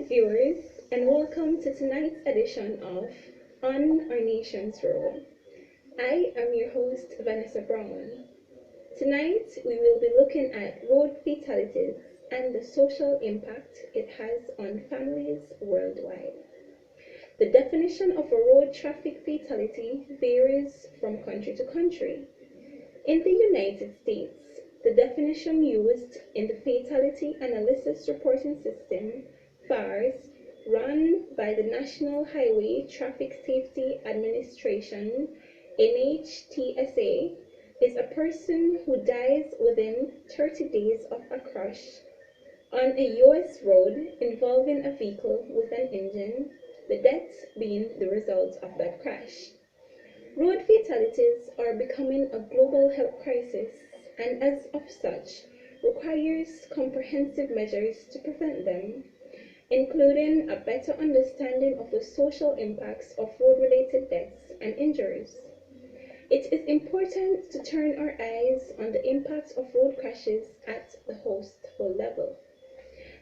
viewers, and welcome to tonight's edition of On Our Nation's Road. I am your host, Vanessa Brown. Tonight, we will be looking at road fatalities and the social impact it has on families worldwide. The definition of a road traffic fatality varies from country to country. In the United States, the definition used in the Fatality Analysis Reporting System (FARS) run by the National Highway Traffic Safety Administration (NHTSA) is a person who dies within 30 days of a crash on a U.S. road involving a vehicle with an engine, the death being the result of that crash. Road fatalities are becoming a global health crisis and as of such requires comprehensive measures to prevent them, including a better understanding of the social impacts of road-related deaths and injuries. It is important to turn our eyes on the impacts of road crashes at the household level.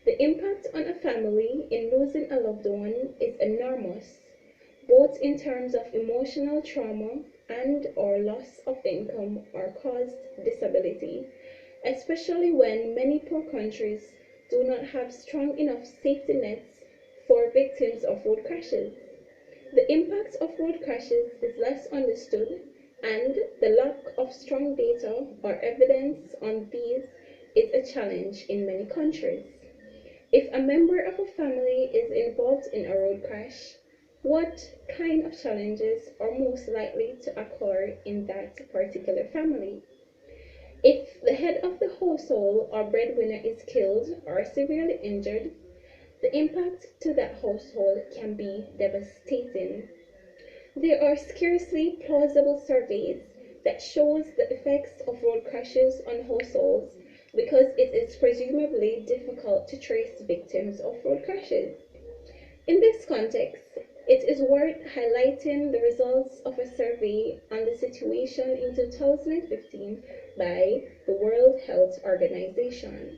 The impact on a family in losing a loved one is enormous, both in terms of emotional trauma and/or loss of income or caused disability, especially when many poor countries do not have strong enough safety nets for victims of road crashes. The impact of road crashes is less understood, and the lack of strong data or evidence on these is a challenge in many countries. If a member of a family is involved in a road crash, what kind of challenges are most likely to occur in that particular family? If the head of the household or breadwinner is killed or severely injured, the impact to that household can be devastating. There are scarcely plausible surveys that shows the effects of road crashes on households because it is presumably difficult to trace victims of road crashes. In this context, it is worth highlighting the results of a survey on the situation in 2015 by the World Health Organization.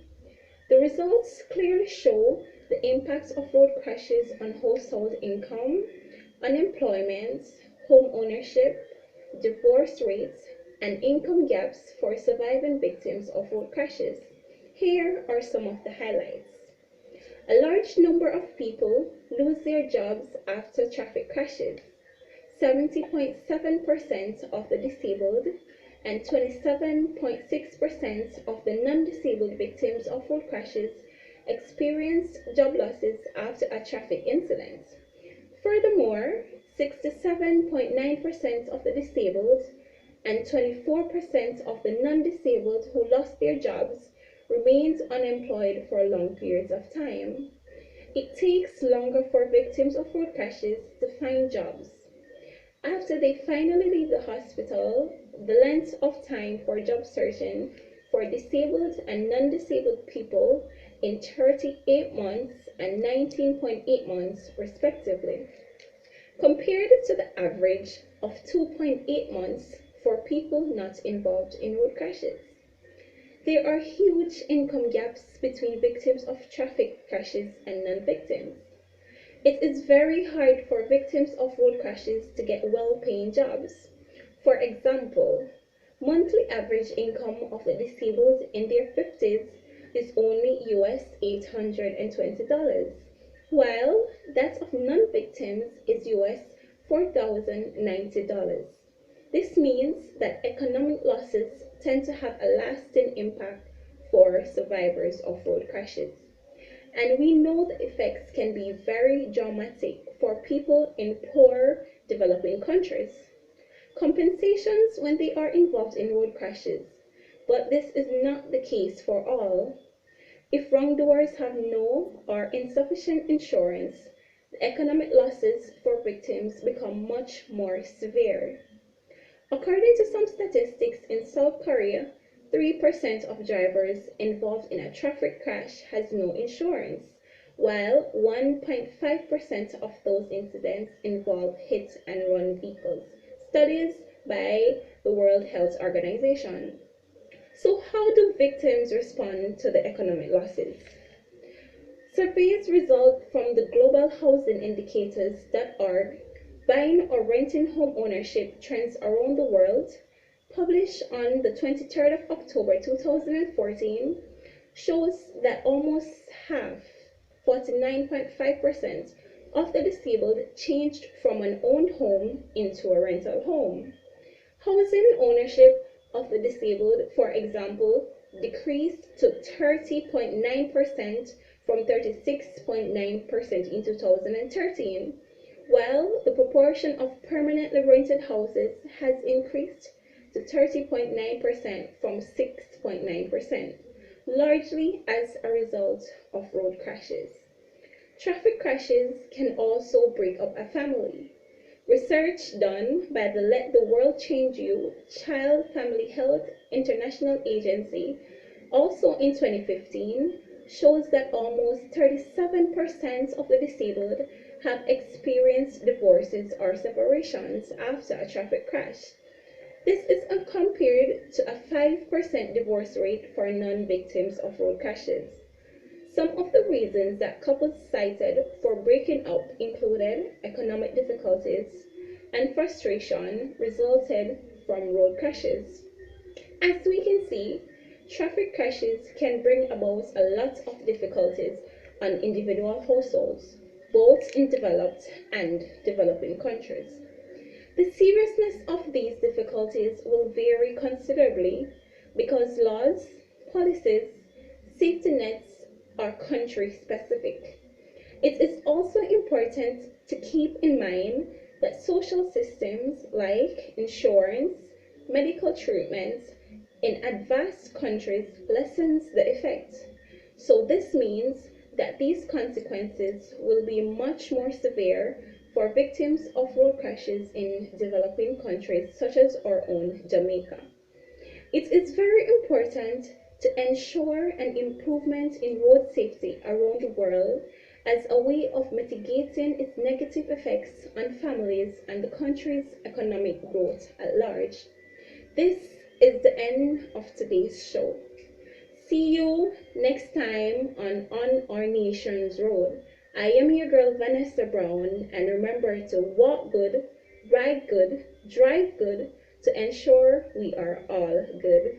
The results clearly show the impacts of road crashes on household income, unemployment, home ownership, divorce rates, and income gaps for surviving victims of road crashes. Here are some of the highlights. A large number of people lose their jobs after traffic crashes. 70.7% of the disabled and 27.6% of the non-disabled victims of road crashes experienced job losses after a traffic incident. Furthermore, 67.9% of the disabled and 24% of the non-disabled who lost their jobs remained unemployed for long periods of time. It takes longer for victims of road crashes to find jobs. After they finally leave the hospital, the length of time for job searching for disabled and non-disabled people in 38 months and 19.8 months respectively, compared to the average of 2.8 months for people not involved in road crashes. There are huge income gaps between victims of traffic crashes and non-victims. It is very hard for victims of road crashes to get well-paying jobs. For example, monthly average income of the disabled in their 50s is only US $820, while that of non-victims is US $4,090. This means that economic losses tend to have a lasting impact for survivors of road crashes. And we know the effects can be very dramatic for people in poor developing countries. Compensations when they are involved in road crashes, but this is not the case for all. If wrongdoers have no or insufficient insurance, the economic losses for victims become much more severe. According to some statistics in South Korea, 3% of drivers involved in a traffic crash has no insurance, while 1.5% of those incidents involve hit-and-run vehicles. Studies by the World Health Organization. So how do victims respond to the economic losses? Surveys result from the Global Housing Indicators.org, Buying or Renting Home Ownership Trends Around the World, published on the 23rd of October 2014, shows that almost half, 49.5%, of the disabled changed from an owned home into a rental home. Housing ownership of the disabled, for example, decreased to 30.9% from 36.9% in 2013, while the proportion of permanently rented houses has increased to 30.9% from 6.9%, largely as a result of road crashes. Traffic crashes can also break up a family. Research done by the Let the World Change You Child Family Health International Agency, also in 2015, shows that almost 37% of the disabled have experienced divorces or separations after a traffic crash. This is compared to a 5% divorce rate for non-victims of road crashes. Some of the reasons that couples cited for breaking up included economic difficulties and frustration resulted from road crashes. As we can see, traffic crashes can bring about a lot of difficulties on individual households, both in developed and developing countries. The seriousness of these difficulties will vary considerably because laws, policies, safety nets are country specific. It is also important to keep in mind that social systems like insurance, medical treatment in advanced countries lessens the effect. So this means that these consequences will be much more severe for victims of road crashes in developing countries such as our own Jamaica. It is very important to ensure an improvement in road safety around the world as a way of mitigating its negative effects on families and the country's economic growth at large. This is the end of today's show. See you next time on Our Nation's Road. I am your girl Vanessa Brown, and remember to walk good, ride good, drive good to ensure we are all good.